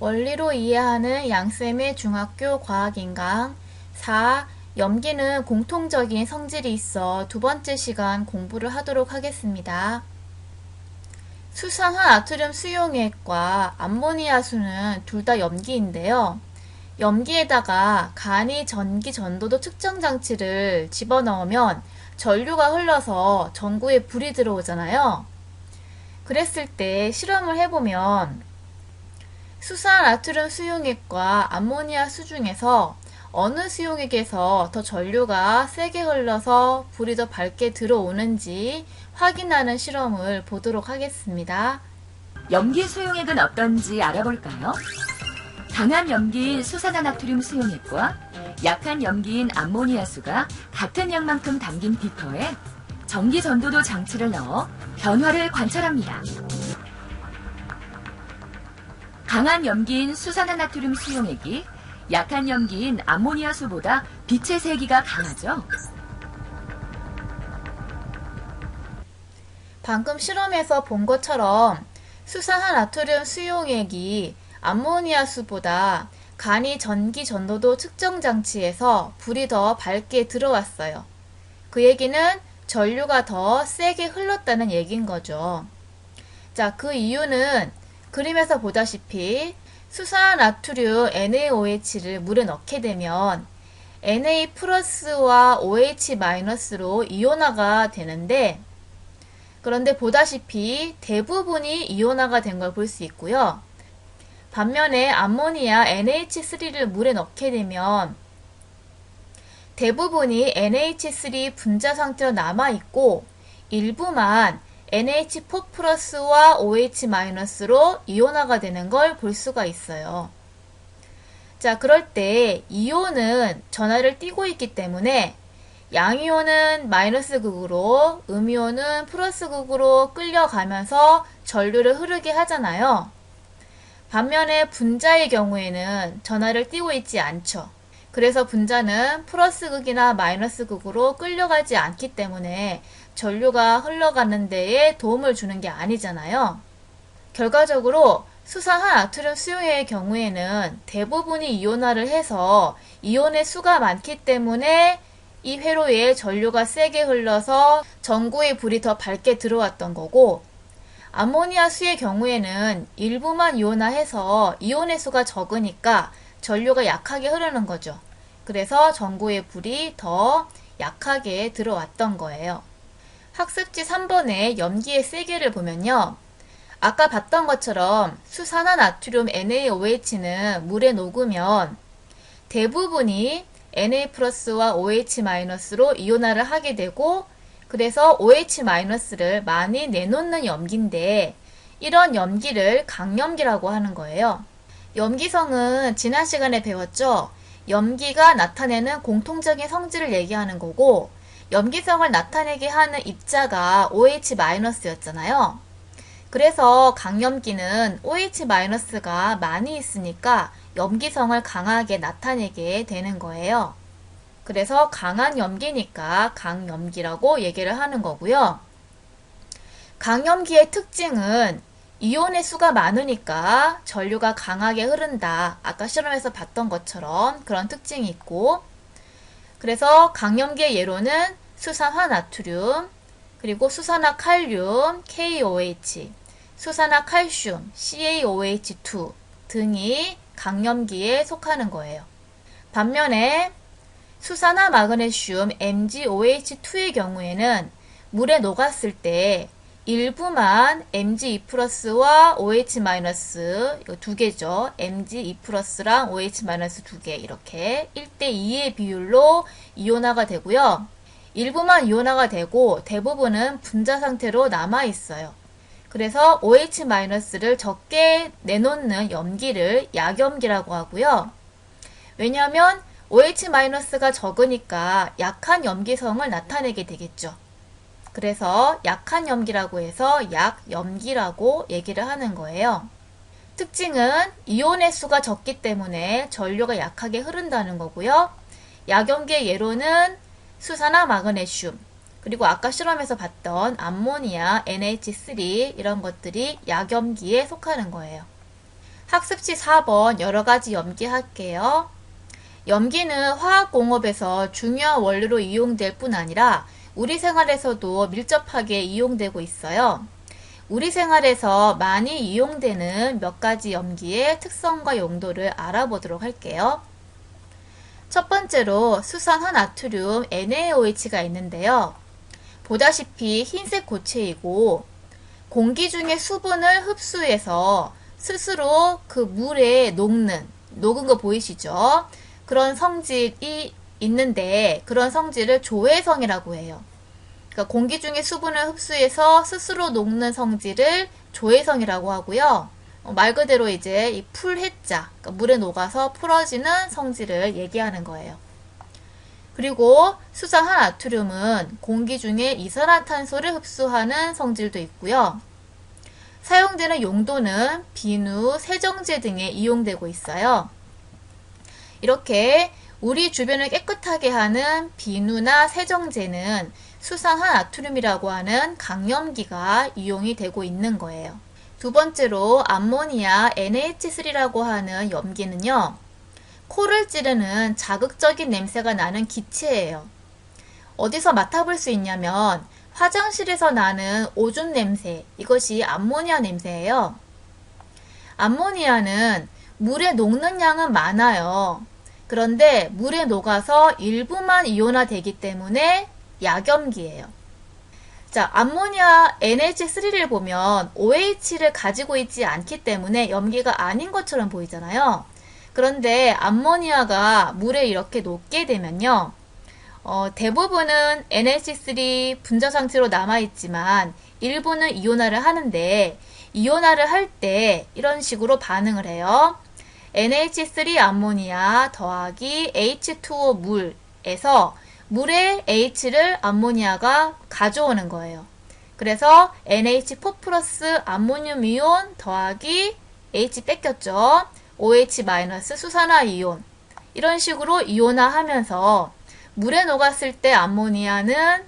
원리로 이해하는 양쌤의 중학교 과학인강 4. 염기는 공통적인 성질이 있어 두 번째 시간 공부를 하도록 하겠습니다. 수산화 나트륨 수용액과 암모니아수는 둘 다 염기인데요. 염기에다가 간이 전기 전도도 측정 장치를 집어넣으면 전류가 흘러서 전구에 불이 들어오잖아요. 그랬을 때 실험을 해보면 수산 나트륨 수용액과 암모니아 수 중에서 어느 수용액에서 더 전류가 세게 흘러서 불이 더 밝게 들어오는지 확인하는 실험을 보도록 하겠습니다. 염기 수용액은 어떤지 알아볼까요? 강한 염기인 수산화나트륨 수용액과 약한 염기인 암모니아수가 같은 양만큼 담긴 비커에 전기 전도도 장치를 넣어 변화를 관찰합니다. 강한 염기인 수산화나트륨 수용액이 약한 염기인 암모니아수보다 빛의 세기가 강하죠. 방금 실험에서 본 것처럼 수산화나트륨 수용액이 암모니아수보다 간이 전기 전도도 측정 장치에서 불이 더 밝게 들어왔어요. 그 얘기는 전류가 더 세게 흘렀다는 얘기인 거죠. 자, 그 이유는 그림에서 보다시피 수산나트륨 NaOH를 물에 넣게 되면 Na 플러스와 OH 마이너스로 이온화가 되는데, 그런데 보다시피 대부분이 이온화가 된 걸 볼 수 있고요. 반면에 암모니아 NH3를 물에 넣게 되면 대부분이 NH3 분자 상태로 남아있고 일부만 NH4 플러스와 OH 마이너스로 이온화가 되는 걸 볼 수가 있어요. 자, 그럴 때 이온은 전하를 띠고 있기 때문에 양이온은 마이너스 극으로 음이온은 플러스 극으로 끌려가면서 전류를 흐르게 하잖아요. 반면에 분자의 경우에는 전하를 띠고 있지 않죠. 그래서 분자는 플러스 극이나 마이너스 극으로 끌려가지 않기 때문에 전류가 흘러가는 데에 도움을 주는 게 아니잖아요. 결과적으로 수산화나트륨 수용액의 경우에는 대부분이 이온화를 해서 이온의 수가 많기 때문에 이 회로에 전류가 세게 흘러서 전구의 불이 더 밝게 들어왔던 거고, 암모니아 수의 경우에는 일부만 이온화해서 이온의 수가 적으니까 전류가 약하게 흐르는 거죠. 그래서 전구의 불이 더 약하게 들어왔던 거예요. 학습지 3번의 염기의 세기를 보면요. 아까 봤던 것처럼 수산화나트륨 NaOH는 물에 녹으면 대부분이 Na 플러스와 OH 마이너스로 이온화를 하게 되고, 그래서 OH 마이너스를 많이 내놓는 염기인데 이런 염기를 강염기라고 하는 거예요. 염기성은 지난 시간에 배웠죠? 염기가 나타내는 공통적인 성질을 얘기하는 거고, 염기성을 나타내게 하는 입자가 OH 마이너스였잖아요. 그래서 강염기는 OH 마이너스가 많이 있으니까 염기성을 강하게 나타내게 되는 거예요. 그래서 강한 염기니까 강염기라고 얘기를 하는 거고요. 강염기의 특징은 이온의 수가 많으니까 전류가 강하게 흐른다. 아까 실험에서 봤던 것처럼 그런 특징이 있고, 그래서 강염기의 예로는 수산화나트륨, 그리고 수산화칼륨, KOH, 수산화칼슘, CaOH2 등이 강염기에 속하는 거예요. 반면에 수산화 마그네슘 MgOH2의 경우에는 물에 녹았을 때 일부만 Mg2 플러스와 OH 마이너스, 이거 두 개죠. Mg2 플러스랑 OH 마이너스 두 개, 이렇게 1대2의 비율로 이온화가 되고요. 일부만 이온화가 되고 대부분은 분자 상태로 남아 있어요. 그래서 OH 마이너스를 적게 내놓는 염기를 약염기라고 하고요. 왜냐하면 OH-가 적으니까 약한 염기성을 나타내게 되겠죠. 그래서 약한 염기라고 해서 약염기라고 얘기를 하는 거예요. 특징은 이온의 수가 적기 때문에 전류가 약하게 흐른다는 거고요. 약염기의 예로는 수산화 마그네슘, 그리고 아까 실험에서 봤던 암모니아, NH3 이런 것들이 약염기에 속하는 거예요. 학습지 4번 여러가지 염기 할게요. 염기는 화학공업에서 중요한 원료로 이용될 뿐 아니라 우리 생활에서도 밀접하게 이용되고 있어요. 우리 생활에서 많이 이용되는 몇 가지 염기의 특성과 용도를 알아보도록 할게요. 첫 번째로 수산화나트륨 NaOH가 있는데요. 보다시피 흰색 고체이고 공기 중에 수분을 흡수해서 스스로 그 물에 녹은 거 보이시죠? 그런 성질이 있는데 그런 성질을 조해성이라고 해요. 그러니까 공기 중에 수분을 흡수해서 스스로 녹는 성질을 조해성이라고 하고요. 말 그대로 이제 이 풀해자, 그러니까 물에 녹아서 풀어지는 성질을 얘기하는 거예요. 그리고 수산화나트륨은 공기 중에 이산화탄소를 흡수하는 성질도 있고요. 사용되는 용도는 비누, 세정제 등에 이용되고 있어요. 이렇게 우리 주변을 깨끗하게 하는 비누나 세정제는 수산화나트륨이라고 하는 강염기가 이용이 되고 있는 거예요. 두 번째로 암모니아 NH3라고 하는 염기는요. 코를 찌르는 자극적인 냄새가 나는 기체예요. 어디서 맡아볼 수 있냐면 화장실에서 나는 오줌 냄새, 이것이 암모니아 냄새예요. 암모니아는 물에 녹는 양은 많아요. 그런데 물에 녹아서 일부만 이온화되기 때문에 약염기예요. 자, 암모니아 NH3를 보면 OH를 가지고 있지 않기 때문에 염기가 아닌 것처럼 보이잖아요. 그런데 암모니아가 물에 이렇게 녹게 되면요. 대부분은 NH3 분자 상태로 남아있지만 일부는 이온화를 하는데 이온화를 할 때 이런 식으로 반응을 해요. NH3 암모니아 더하기 H2O 물에서 물의 H를 암모니아가 가져오는 거예요. 그래서 NH4 플러스 암모늄 이온 더하기 H 뺏겼죠. OH 마이너스 수산화 이온. 이런 식으로 이온화하면서 물에 녹았을 때 암모니아는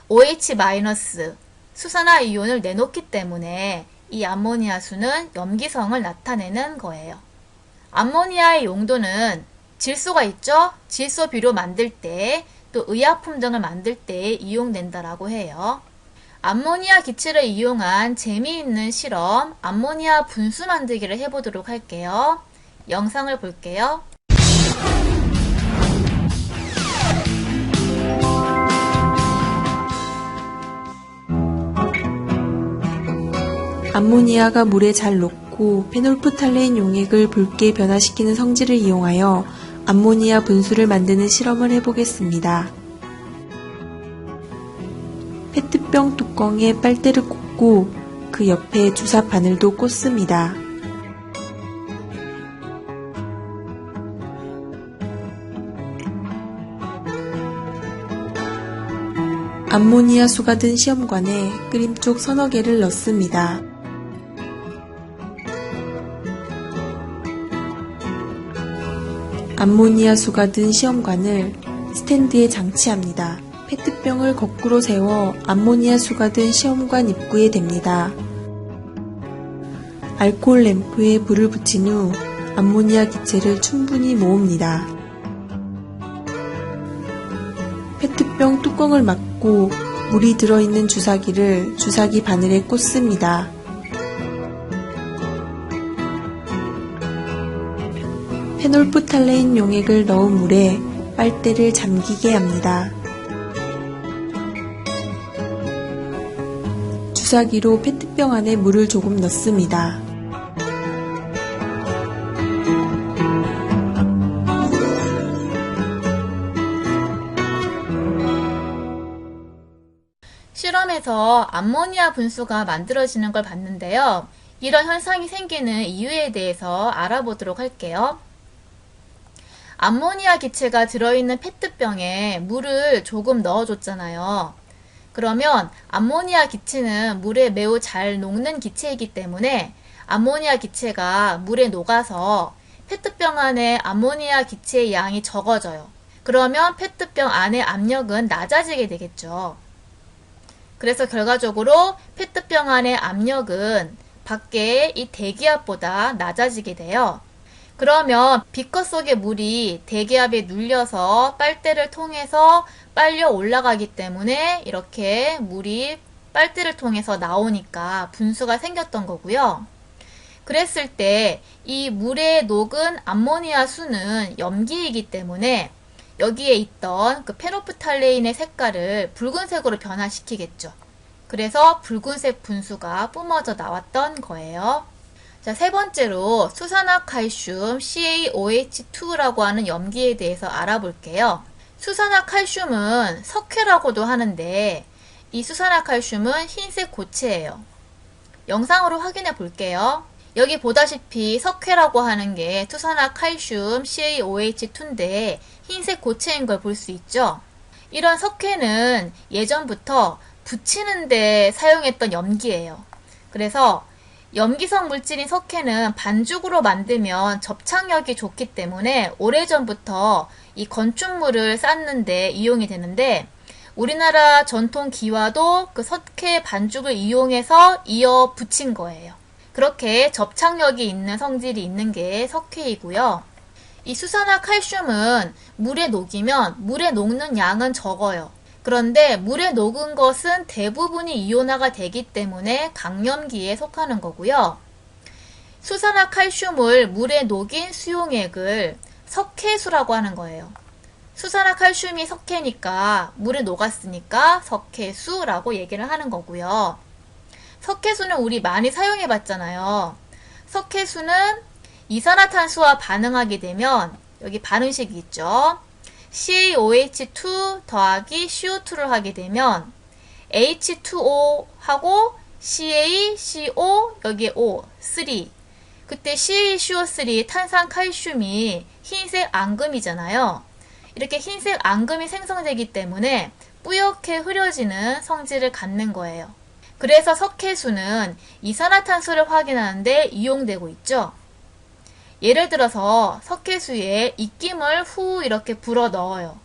OH 마이너스 수산화 이온을 내놓기 때문에 이 암모니아 수는 염기성을 나타내는 거예요. 암모니아의 용도는 질소가 있죠? 질소 비료 만들 때, 또 의약품 등을 만들 때 이용된다라고 해요. 암모니아 기체를 이용한 재미있는 실험, 암모니아 분수 만들기를 해보도록 할게요. 영상을 볼게요. 암모니아가 물에 잘 녹고 페놀프탈레인 용액을 붉게 변화시키는 성질을 이용하여 암모니아 분수를 만드는 실험을 해보겠습니다. 페트병 뚜껑에 빨대를 꽂고 그 옆에 주사 바늘도 꽂습니다. 암모니아 수가 든 시험관에 끓임쪽 서너 개를 넣습니다. 암모니아 수가 든 시험관을 스탠드에 장치합니다. 페트병을 거꾸로 세워 암모니아 수가 든 시험관 입구에 댑니다. 알코올 램프에 불을 붙인 후 암모니아 기체를 충분히 모읍니다. 페트병 뚜껑을 막고 물이 들어있는 주사기를 주사기 바늘에 꽂습니다. 페놀프탈레인 용액을 넣은 물에 빨대를 잠기게 합니다. 주사기로 페트병 안에 물을 조금 넣습니다. 실험에서 암모니아 분수가 만들어지는 걸 봤는데요. 이런 현상이 생기는 이유에 대해서 알아보도록 할게요. 암모니아 기체가 들어있는 페트병에 물을 조금 넣어줬잖아요. 그러면 암모니아 기체는 물에 매우 잘 녹는 기체이기 때문에 암모니아 기체가 물에 녹아서 페트병 안에 암모니아 기체의 양이 적어져요. 그러면 페트병 안의 압력은 낮아지게 되겠죠. 그래서 결과적으로 페트병 안의 압력은 밖에 이 대기압보다 낮아지게 돼요. 그러면 비커 속의 물이 대기압에 눌려서 빨대를 통해서 빨려 올라가기 때문에 이렇게 물이 빨대를 통해서 나오니까 분수가 생겼던 거고요. 그랬을 때 이 물에 녹은 암모니아 수는 염기이기 때문에 여기에 있던 그 페노프탈레인의 색깔을 붉은색으로 변화시키겠죠. 그래서 붉은색 분수가 뿜어져 나왔던 거예요. 자, 세 번째로 수산화칼슘 CaOH2라고 하는 염기에 대해서 알아볼게요. 수산화칼슘은 석회라고도 하는데 이 수산화칼슘은 흰색 고체예요. 영상으로 확인해 볼게요. 여기 보다시피 석회라고 하는 게 수산화칼슘 CaOH2인데 흰색 고체인 걸 볼 수 있죠. 이런 석회는 예전부터 붙이는 데 사용했던 염기예요. 그래서 염기성 물질인 석회는 반죽으로 만들면 접착력이 좋기 때문에 오래전부터 이 건축물을 쌓는데 이용이 되는데 우리나라 전통 기와도 그 석회 반죽을 이용해서 이어 붙인 거예요. 그렇게 접착력이 있는 성질이 있는 게 석회이고요. 이 수산화칼슘은 물에 녹이면 물에 녹는 양은 적어요. 그런데 물에 녹은 것은 대부분이 이온화가 되기 때문에 강염기에 속하는 거고요. 수산화칼슘을 물에 녹인 수용액을 석회수라고 하는 거예요. 수산화칼슘이 석회니까 물에 녹았으니까 석회수라고 얘기를 하는 거고요. 석회수는 우리 많이 사용해 봤잖아요. 석회수는 이산화탄소와 반응하게 되면 여기 반응식이 있죠. CaOH2 더하기 CO2를 하게 되면 H2O 하고 여기에 O, 3. 그때 CaCO3 탄산칼슘이 흰색 앙금이잖아요. 이렇게 흰색 앙금이 생성되기 때문에 뿌옇게 흐려지는 성질을 갖는 거예요. 그래서 석회수는 이산화탄소를 확인하는데 이용되고 있죠. 예를 들어서 석회수에 입김을 후 이렇게 불어 넣어요.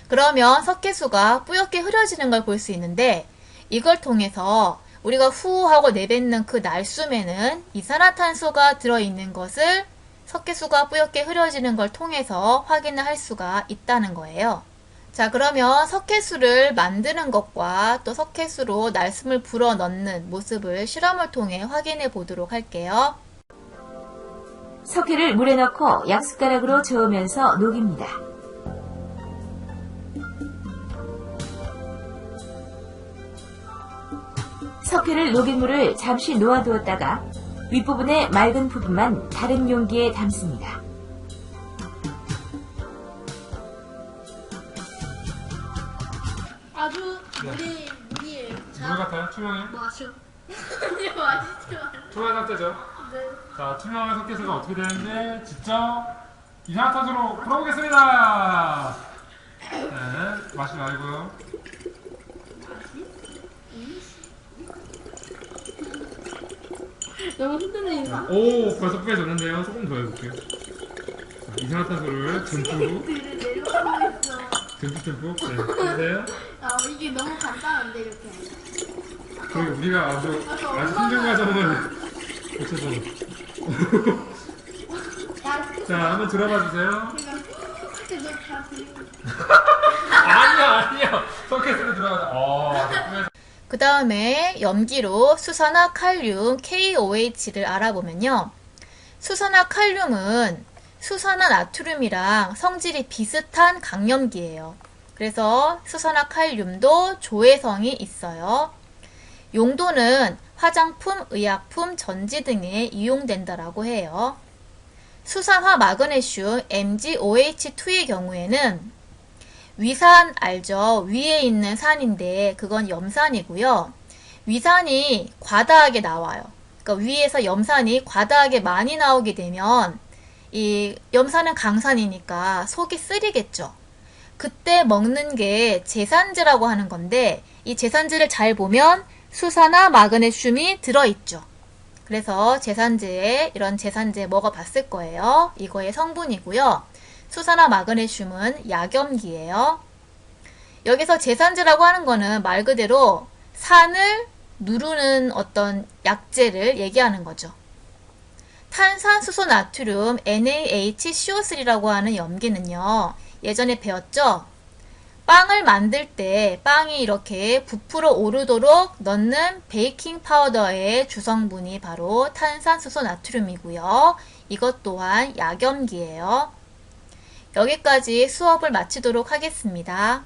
그러면 석회수가 뿌옇게 흐려지는 걸 볼 수 있는데 이걸 통해서 우리가 후 하고 내뱉는 그 날숨에는 이산화탄소가 들어있는 것을 석회수가 뿌옇게 흐려지는 걸 통해서 확인을 할 수가 있다는 거예요. 자, 그러면 석회수를 만드는 것과 또 석회수로 날숨을 불어 넣는 모습을 실험을 통해 확인해 보도록 할게요. 석회를 물에 넣고 약숟가락으로 저으면서 녹입니다. 석회를 녹인 물을 잠시 놓아두었다가 윗부분의 맑은 부분만 다른 용기에 담습니다. 아주 물이에요. 물 같아요? 투명해요? 마셔. 아니 마시지 마. 투명한 상태죠? 네. 자, 투명한 석회수가 어떻게 되는지 직접 이산화탄소로 풀어보겠습니다. 네, 마시지 말고요. 너무 흔들리나? 오, 벌써 빼졌는데요. 조금 더 해볼게요. 자, 이산화탄소를 듬뿍, 내려가고 있어. 듬뿍, 네, 해주세요. 아 이게 너무 간단한데 이렇게. 그리고 우리가 아주 힘든 과정을 거쳐서. 자, 한번 들어봐 주세요. 다 들리고. 아니야. 석회수로 들어가자. 그 다음에 염기로 수산화칼륨 KOH를 알아보면요. 수산화칼륨은 수산화나트륨이랑 성질이 비슷한 강염기예요. 그래서 수산화칼륨도 조해성이 있어요. 용도는 화장품, 의약품, 전지 등에 이용된다라고 해요. 수산화 마그네슘 MgOH2의 경우에는 위산 알죠? 위에 있는 산인데 그건 염산이고요. 위산이 과다하게 나와요. 그러니까 위에서 염산이 과다하게 많이 나오게 되면 이 염산은 강산이니까 속이 쓰리겠죠. 그때 먹는 게 제산제라고 하는 건데 이 제산제를 잘 보면 수산화 마그네슘이 들어있죠. 그래서 제산제에 이런 제산제 먹어봤을 거예요. 이거의 성분이고요. 수산화 마그네슘은 약염기예요. 여기서 제산제라고 하는 거는 말 그대로 산을 누르는 어떤 약재를 얘기하는 거죠. 탄산수소 나트륨 NaHCO3라고 하는 염기는요. 예전에 배웠죠? 빵을 만들 때 빵이 이렇게 부풀어 오르도록 넣는 베이킹 파우더의 주성분이 바로 탄산수소 나트륨이고요. 이것 또한 약염기예요. 여기까지 수업을 마치도록 하겠습니다.